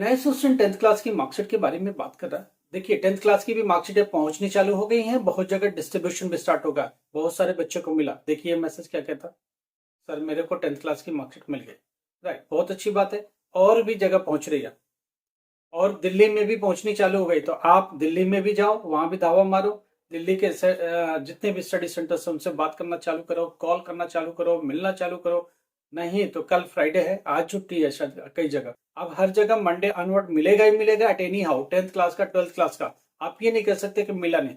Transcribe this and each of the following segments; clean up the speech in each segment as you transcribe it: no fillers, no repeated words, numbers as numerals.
नए student 10th class की marksheet के बारे में बात कर रहा है। देखिए 10th क्लास की भी मार्कशीटें पहुंचनी चालू हो गई हैं, बहुत जगह डिस्ट्रीब्यूशन भी स्टार्ट होगा, बहुत सारे बच्चों को मिला। देखिए मैसेज क्या कहता, सर मेरे को 10th क्लास की मार्कशीट मिल गई। राइट, बहुत अच्छी बात है। और भी जगह पहुंच रही है और दिल्ली में भी पहुंचनी चालू हो गई, तो आप दिल्ली में भी जाओ, वहां भी दावा मारो। दिल्ली के जितने भी स्टडी सेंटर्स हैं उनसे बात करना चालू करो, कॉल करना चालू करो, मिलना चालू करो। नहीं तो कल फ्राइडे है, आज छुट्टी है शायद कई जगह। अब हर जगह मंडे ऑनवर्ड मिलेगा ही मिलेगा at any how, 10th class का 12th क्लास का। आप ये नहीं कह सकते कि मिला नहीं,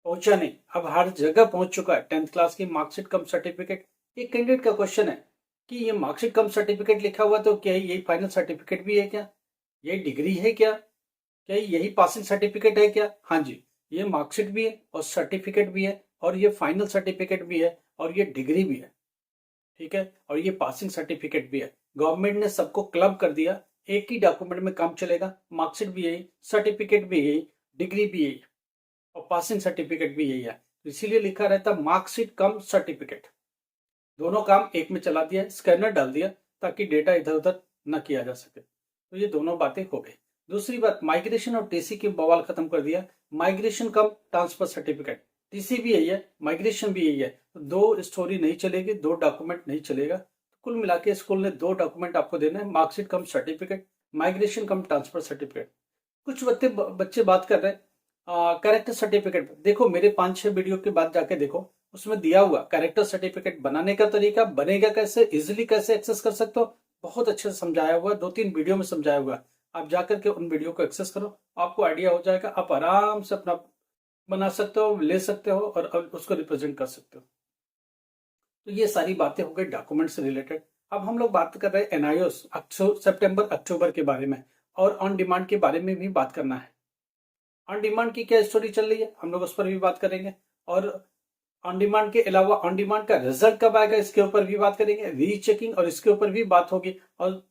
पहुंचा नहीं। अब हर जगह पहुंच चुका है 10th क्लास की मार्कशीट कम सर्टिफिकेट। एक कैंडिडेट का क्वेश्चन है कि ये मार्कशीट कम सर्टिफिकेट लिखा हुआ तो क्या यही फाइनल सर्टिफिकेट भी है क्या, यही डिग्री है क्या यही पासिंग सर्टिफिकेट है क्या? हाँ जी, ये मार्कशीट भी है और सर्टिफिकेट भी है और ये फाइनल सर्टिफिकेट भी है और ये डिग्री भी है, ठीक है, और ये पासिंग सर्टिफिकेट भी है। गवर्नमेंट ने सबको क्लब कर दिया, एक ही डॉक्यूमेंट में काम चलेगा। मार्कशीट भी यही, सर्टिफिकेट भी यही, डिग्री भी यही और पासिंग सर्टिफिकेट भी यही है। तो इसीलिए लिखा रहता मार्कशीट कम सर्टिफिकेट, दोनों काम एक में चला दिया, स्कैनर डाल दिया ताकि डेटा इधर उधर न किया जा सके। तो ये दोनों बातें हो गई। दूसरी बात, माइग्रेशन और टीसी की बवाल खत्म कर दिया। माइग्रेशन कम ट्रांसफर सर्टिफिकेट, टीसी भी यही है, माइग्रेशन भी यही है। तो दो स्टोरी नहीं चलेगी, दो डॉक्यूमेंट नहीं चलेगा। तो कुल मिला के स्कूल ने दो डॉक्यूमेंट आपको देना है, मार्कशीट कम सर्टिफिकेट, माइग्रेशन कम ट्रांसफर सर्टिफिकेट। कुछ बच्चे बात कर रहे हैं कैरेक्टर सर्टिफिकेट। देखो मेरे 5-6 वीडियो के बाद जाके देखो, उसमें दिया हुआ कैरेक्टर सर्टिफिकेट बनाने का तरीका, बनेगा कैसे, इजिली कैसे एक्सेस कर सकते हो, बहुत अच्छे से समझाया हुआ, 2-3 वीडियो में समझाया हुआ। आप जाकर के उन वीडियो को एक्सेस करो, आपको आइडिया हो जाएगा। आप आराम से अपना बना सकते हो, ले सकते हो और उसको रिप्रेजेंट कर सकते हो। तो ये सारी बातें हो गई डॉक्यूमेंट से रिलेटेड। अब हम लोग बात कर रहे हैं एनआईओस सितंबर अक्टूबर के बारे में, और ऑन डिमांड के बारे में भी बात करना है। ऑन डिमांड की क्या स्टोरी चल रही है, हम लोग उस पर भी बात करेंगे। और ऑन डिमांड के अलावा ऑन डिमांड का रिजल्ट कब आएगा इसके ऊपर भी बात करेंगे, रीचेकिंग और इसके ऊपर भी बात होगी, और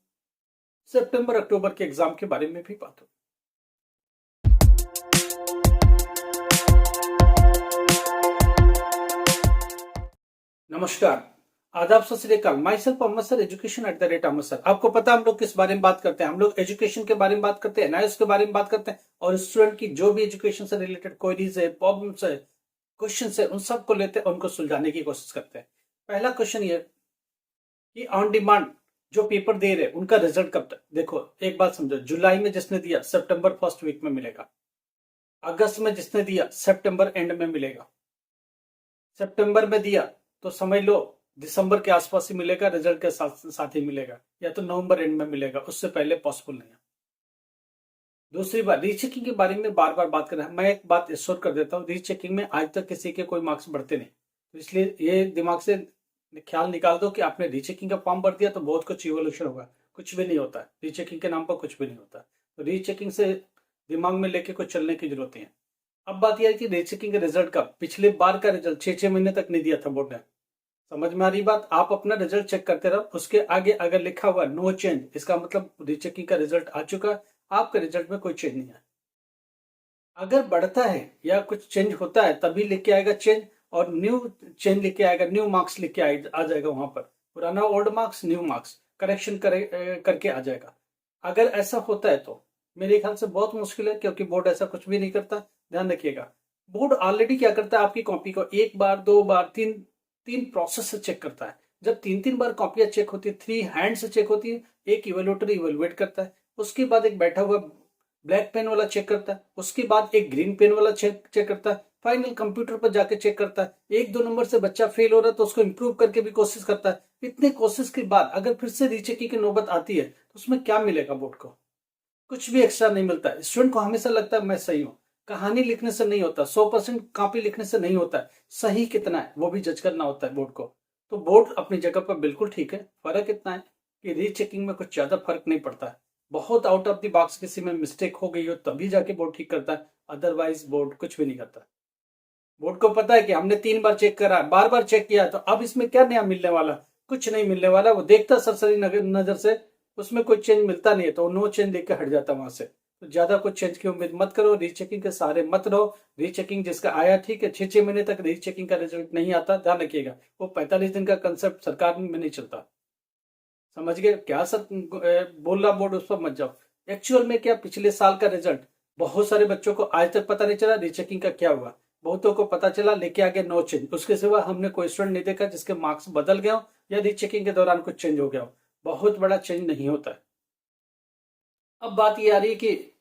सितंबर अक्टूबर के एग्जाम के बारे में भी बात होगी। नमस्कार, आदाब, सत श्री अकाल। Myself Ahmad sir, education at the rate Ahmad sir. आपको पता है हम लोग किस बारे में बात करते हैं? हम लोग एजुकेशन के बारे में बात करते हैं, एनआईएस के बारे में बात करते हैं, और स्टूडेंट की जो भी एजुकेशन से रिलेटेड क्वेरीज है, प्रॉब्लम्स है, क्वेश्चन है, उन सबको लेते हैं, उनको सुलझाने की कोशिश करते हैं। पहला क्वेश्चन ये कि ऑन डिमांड जो पेपर दे रहे उनका रिजल्ट कब तक? देखो एक बात समझो, जुलाई में जिसने दिया सितंबर फर्स्ट वीक में मिलेगा, अगस्त में जिसने दिया सितंबर एंड में मिलेगा, सितंबर में दिया तो समझ लो दिसंबर के आसपास ही मिलेगा, रिजल्ट के साथ साथ ही मिलेगा, या तो नवंबर एंड में मिलेगा, उससे पहले पॉसिबल नहीं है। दूसरी बात, रीचेकिंग के बारे में बार बार बात कर रहे हैं। मैं एक बात श्योर कर देता हूँ, रीचेकिंग में आज तक किसी के कोई मार्क्स बढ़ते नहीं, तो इसलिए ये दिमाग से ख्याल निकाल दो कि आपने रीचेकिंग का फॉर्म भर दिया तो बहुत कुछ इवोल्यूशन होगा। कुछ भी नहीं होता है, रीचेकिंग के नाम पर कुछ भी नहीं होता। तो रीचेकिंग से दिमाग में लेके कुछ चलने की जरूरत है। अब बात यह है कि रीचेकिंग का रिजल्ट का, पिछले बार का रिजल्ट 6-6 महीने तक नहीं दिया था बोर्ड ने। समझ में आ रही बात? आप अपना रिजल्ट चेक करते रहो, उसके आगे अगर लिखा हुआ नो चेंज, इसका मतलब रीचेकिंग का रिजल्ट आ चुका, आपके रिजल्ट में कोई चेंज नहीं है। अगर बढ़ता है या कुछ चेंज होता है तभी लिख के आएगा चेंज, और न्यू चेंज लिख के आएगा, न्यू मार्क्स लिख के आ जाएगा वहां पर। पुराना old marks, new marks correction करके आ जाएगा। अगर ऐसा होता है तो मेरे ख्याल से बहुत मुश्किल है, क्योंकि बोर्ड ऐसा कुछ भी नहीं करता। ध्यान रखिएगा, बोर्ड ऑलरेडी क्या करता है, आपकी कॉपी को एक बार, दो बार, तीन तीन प्रोसेस से चेक करता है। जब 3-3 बार कॉपियां चेक होती है, 3 हैंड से चेक होती है, एक इवेल्युएटर इवेल्युएट करता है, उसके बाद एक बैठा हुआ ब्लैक पेन वाला चेक करता है, उसके बाद एक ग्रीन पेन वाला चेक करता है, फाइनल कंप्यूटर पर जाके चेक करता है। 1-2 नंबर से बच्चा फेल हो रहा है तो उसको इंप्रूव करके भी कोशिश करता है। इतने कोशिश के बाद अगर फिर से रीचेकिंग की नौबत आती है तो उसमें क्या मिलेगा बोर्ड को? कुछ भी एक्स्ट्रा नहीं मिलता है। स्टूडेंट को हमेशा लगता है मैं सही हूं। कहानी लिखने से नहीं होता, 100% कॉपी लिखने से नहीं होता है। सही कितना है वो भी जज करना होता है बोर्ड को। तो बोर्ड अपनी जगह पर बिल्कुल ठीक है। फर्क इतना है कि रीचेकिंग में कुछ ज्यादा फर्क नहीं पड़ता है। बहुत आउट ऑफ द बॉक्स किसी में मिस्टेक हो गई हो तभी जाके बोर्ड ठीक करता है, अदरवाइज बोर्ड कुछ भी नहीं करता। बोर्ड को पता है कि हमने 3 बार चेक करा, बार बार चेक किया, तो अब इसमें क्या नया मिलने वाला? कुछ नहीं मिलने वाला। वो देखता सरसरी नजर से, उसमें कोई चेंज मिलता नहीं है तो नो चेंज देख के हट जाता वहां से। तो ज्यादा कुछ चेंज की उम्मीद मत करो, रीचेकिंग के सहारे मत रहो। रीचेकिंग जिसका आया ठीक है, 6-6 महीने तक रीचेकिंग का रिजल्ट नहीं आता, ध्यान रखिएगा। वो 45 दिन का कंसेप्ट सरकार में नहीं चलता। समझ गए क्या? सर बोल रहा बोर्ड उस पर मत जाओ। एक्चुअल में क्या पिछले साल का रिजल्ट बहुत सारे बच्चों को आज तक पता नहीं चला, रीचेकिंग का क्या हुआ, बहुतों को पता चला, लेके आगे नो चेंज। उसके सिवा हमने कोई स्टूडेंट नहीं देखा जिसके मार्क्स बदल गए हो या रीचेकिंग के दौरान कुछ चेंज हो गया हो। बहुत बड़ा चेंज नहीं होता है। अब बात ये आ रही है कि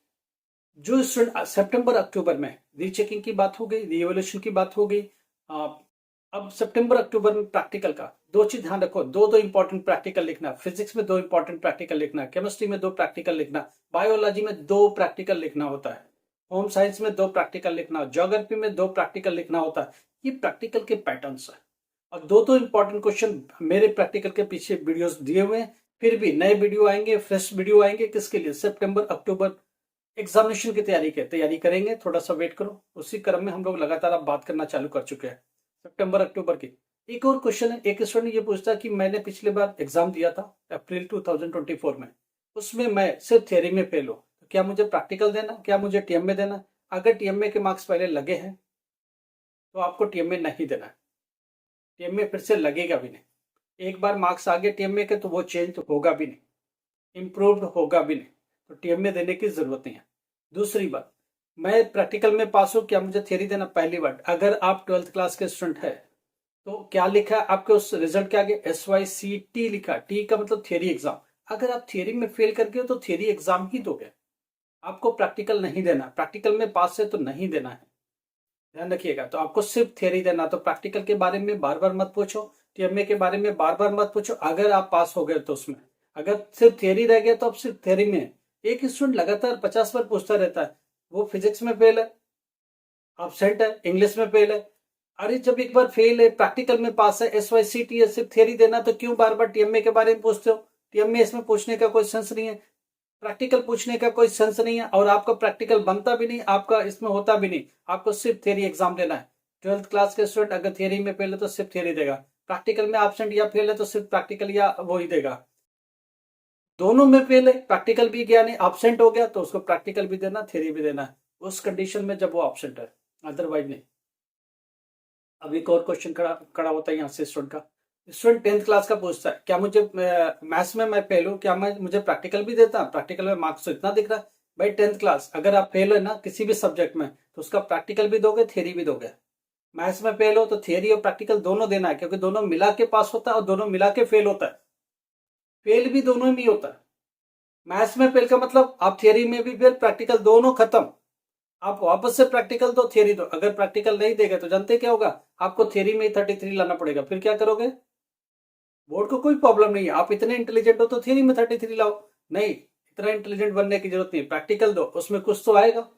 जो स्टूडेंट सितंबर अक्टूबर में रीचेकिंग की बात हो गई, रीएवोल्यूशन की बात हो गई, अब सितंबर अक्टूबर में प्रैक्टिकल का दो चीज ध्यान रखो, दो इंपॉर्टेंट प्रैक्टिकल लिखना, फिजिक्स में दो इंपॉर्टेंट प्रैक्टिकल लिखना, केमिस्ट्री में दो प्रैक्टिकल लिखना, बायोलॉजी में दो प्रैक्टिकल लिखना होता है, होम साइंस में दो प्रैक्टिकल लिखना, ज्योग्राफी में दो प्रैक्टिकल लिखना होता है। ये प्रैक्टिकल के पैटर्न्स है और दो इंपॉर्टेंट क्वेश्चन मेरे प्रैक्टिकल के पीछे वीडियोस दिए हुए हैं। फिर भी नए वीडियो आएंगे, फ्रेश वीडियो आएंगे, किसके लिए? सितंबर अक्टूबर एग्जामिनेशन की तैयारी करेंगे। थोड़ा सा वेट करो, उसी क्रम में हम लोग लगातार अब बात करना चालू कर चुके हैं सितंबर अक्टूबर की। एक और क्वेश्चन है, एक स्टूडेंट ये पूछता है कि मैंने पिछले बार एग्जाम दिया था अप्रैल 2024 में, उसमें मैं सिर्फ थियरी में फेल हूं, तो क्या मुझे प्रैक्टिकल देना, क्या मुझे टीएमए देना? अगर टीएमए के मार्क्स पहले लगे हैं तो आपको टीएमए नहीं देना है, टीएमए फिर से लगेगा भी नहीं। एक बार मार्क्स आ गए टीएमए के तो वो चेंज होगा भी नहीं, इम्प्रूव्ड होगा भी नहीं, तो टीएमए देने की जरूरत नहीं है। दूसरी बात, मैं प्रैक्टिकल में पास हूं, क्या मुझे थियरी देना? पहली बात, अगर आप 12th क्लास के स्टूडेंट है तो क्या लिखा है आपके उस रिजल्ट के आगे? SYCT लिखा, टी का मतलब थियरी एग्जाम। अगर आप थियरी में फेल करके हो तो थियरी एग्जाम ही दोगे, आपको प्रैक्टिकल नहीं देना। प्रैक्टिकल में पास है तो नहीं देना है, ध्यान रखिएगा। तो आपको सिर्फ थियरी देना, तो प्रैक्टिकल के बारे में बार बार मत पूछो, टीएमए के बारे में बार बार मत पूछो। अगर आप पास हो गए तो उसमें, अगर सिर्फ थियरी रह गया तो आप सिर्फ थियरी में। एक स्टूडेंट लगातार 50 बार पूछता रहता है, वो फिजिक्स में फेल है, एब्सेंट है, इंग्लिश में फेल है। अरे जब एक बार फेल है, प्रैक्टिकल में पास है, SYCT है, सिर्फ थियरी देना, तो क्यों बार बार टीएमए के बारे में पूछते हो? टीएमए इसमें पूछने का कोई सेंस नहीं है, प्रैक्टिकल पूछने का कोई सेंस नहीं है, और आपका प्रैक्टिकल बनता भी नहीं, आपका इसमें होता भी नहीं। आपको सिर्फ थियरी एग्जाम देना है। 12th क्लास के स्टूडेंट अगर थियरी में फेल है तो सिर्फ थियरी देगा, प्रैक्टिकल में एब्सेंट या फेल है तो सिर्फ प्रैक्टिकल या वो ही देगा। दोनों में फेल है, प्रैक्टिकल भी गया नहीं, एब्सेंट हो गया, तो उसको प्रैक्टिकल भी देना, थियरी भी देना है, उस कंडीशन में जब वो एब्सेंट है, अदरवाइज नहीं। अब एक और क्वेश्चन खड़ा होता है यहाँ से स्टूडेंट का। स्टूडेंट 10th क्लास का पूछता है, क्या मुझे मैथ्स में मैं फेल हूँ, क्या मैं मुझे प्रैक्टिकल भी देता? प्रैक्टिकल में मार्क्स तो इतना दिख रहा है। भाई 10th क्लास अगर आप फेल हो ना किसी भी सब्जेक्ट में तो उसका प्रैक्टिकल भी दोगे, थियरी भी दोगे। मैथ्स में फेल हो तो थियरी और प्रैक्टिकल दोनों देना है, क्योंकि दोनों मिला के पास होता है और दोनों मिला के फेल होता है। फेल भी दोनों में होता है। मैथ्स में फेल का मतलब आप थियरी में भी फेल, प्रैक्टिकल दोनों खत्म। आप वापस से प्रैक्टिकल दो, थियरी दो। अगर प्रैक्टिकल नहीं देगा तो जानते क्या होगा? आपको थियरी में ही 33 लाना पड़ेगा। फिर क्या करोगे? बोर्ड को कोई प्रॉब्लम नहीं है, आप इतने इंटेलिजेंट हो तो थियरी में 33 लाओ। नहीं, इतना इंटेलिजेंट बनने की जरूरत नहीं, प्रैक्टिकल दो, उसमें कुछ तो आएगा,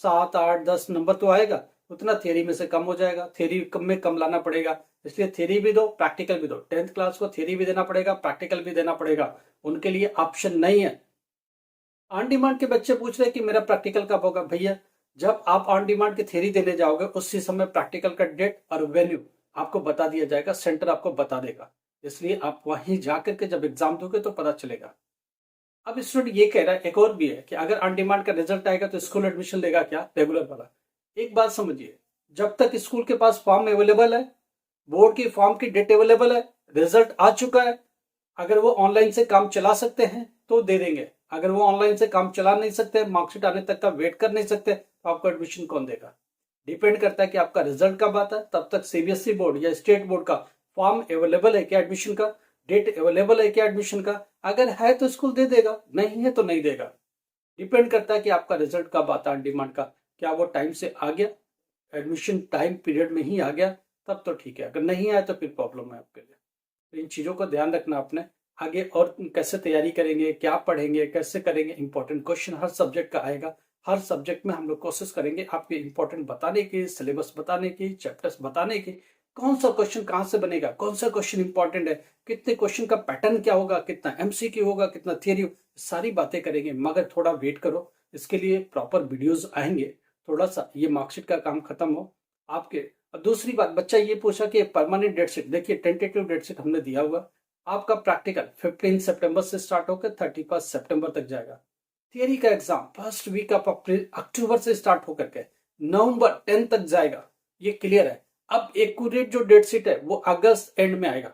7 8 10 नंबर तो आएगा, उतना थियरी में से कम हो जाएगा, थियरी कम में कम लाना पड़ेगा। इसलिए थियरी भी दो, प्रैक्टिकल भी दो। 10th क्लास को थियरी भी देना पड़ेगा, प्रैक्टिकल भी देना पड़ेगा, उनके लिए ऑप्शन नहीं है। ऑन डिमांड के बच्चे पूछ रहे कि मेरा प्रैक्टिकल कब होगा? भैया जब आप ऑन डिमांड की थ्योरी देने जाओगे उसी समय प्रैक्टिकल का डेट और वेन्यू आपको बता दिया जाएगा, सेंटर आपको बता देगा। इसलिए आप वहीं जाकर के जब एग्जाम दोगे तो पता चलेगा। अब स्टूडेंट ये कह रहा है, एक और भी है कि अगर ऑन डिमांड का रिजल्ट आएगा तो स्कूल एडमिशन लेगा क्या? रेगुलर वाला। एक बात समझिए, जब तक स्कूल के पास फॉर्म अवेलेबल है, बोर्ड की फॉर्म की डेट अवेलेबल है, रिजल्ट आ चुका है, अगर वो ऑनलाइन से काम चला सकते हैं तो दे देंगे। अगर वो ऑनलाइन से काम चला नहीं सकते, मार्कशीट आने तक का वेट कर नहीं सकते, तो आपको एडमिशन कौन देगा? डिपेंड करता है कि आपका रिजल्ट कब आता है। तब तक सीबीएसई बोर्ड या स्टेट बोर्ड का फॉर्म अवेलेबल है क्या एडमिशन का, डेट अवेलेबल है क्या एडमिशन का? अगर है तो स्कूल दे देगा, नहीं है तो नहीं देगा। डिपेंड करता है कि आपका रिजल्ट कब आता है डिमांड का, क्या वो टाइम से आ गया, एडमिशन टाइम पीरियड में ही आ गया, तब तो ठीक है, अगर नहीं आया तो फिर प्रॉब्लम है आपके लिए। तो इन चीज़ों का ध्यान रखना आपने। आगे और कैसे तैयारी करेंगे, क्या पढ़ेंगे, कैसे करेंगे, इंपॉर्टेंट क्वेश्चन हर सब्जेक्ट का आएगा। हर सब्जेक्ट में हम लोग कोशिश करेंगे आपके इंपॉर्टेंट बताने की, सिलेबस बताने की, चैप्टर्स बताने की, कौन सा क्वेश्चन कहाँ से बनेगा, कौन सा क्वेश्चन इंपॉर्टेंट है, कितने क्वेश्चन का पैटर्न क्या होगा, कितना एमसीक्यू होगा, कितना थियरी, सारी बातें करेंगे। मगर थोड़ा वेट करो, इसके लिए प्रॉपर वीडियोज आएंगे। थोड़ा सा ये मार्कशीट का काम खत्म हो आपके। और दूसरी बात, बच्चा ये पूछा कि परमानेंट डेट शीट, देखिए टेंटेटिव डेट शीट हमने दिया हुआ। आपका प्रैक्टिकल 15 सितंबर से स्टार्ट होकर 31 सितंबर तक जाएगा। थियरी का exam first week of October से स्टार्ट होकर के नवंबर 10 तक जाएगा, ये क्लियर है। अब एक्यूरेट जो डेट शीट है वो अगस्त एंड में आएगा,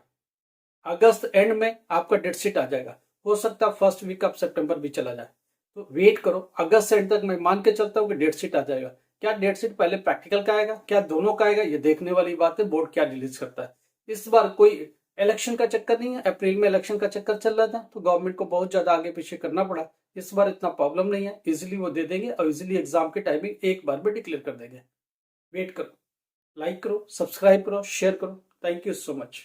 अगस्त एंड में आपका डेट शीट आ जाएगा। हो सकता है फर्स्ट वीक ऑफ सितंबर भी चला जाए। तो वेट करो, अगस्त से एंड तक मैं मान के चलता हूँ कि डेट शीट आ जाएगा। क्या डेट शीट पहले प्रैक्टिकल का आएगा, क्या दोनों का आएगा, ये देखने वाली बात है, बोर्ड क्या रिलीज करता है। इस बार कोई इलेक्शन का चक्कर नहीं है, अप्रैल में इलेक्शन का चक्कर चल रहा था तो गवर्नमेंट को बहुत ज्यादा आगे पीछे करना पड़ा। इस बार इतना प्रॉब्लम नहीं है, इजिली वो दे देंगे और इजिली एग्जाम की टाइमिंग एक बार में डिक्लेयर कर देंगे। वेट करो, लाइक करो, सब्सक्राइब करो, शेयर करो। Thank you so much.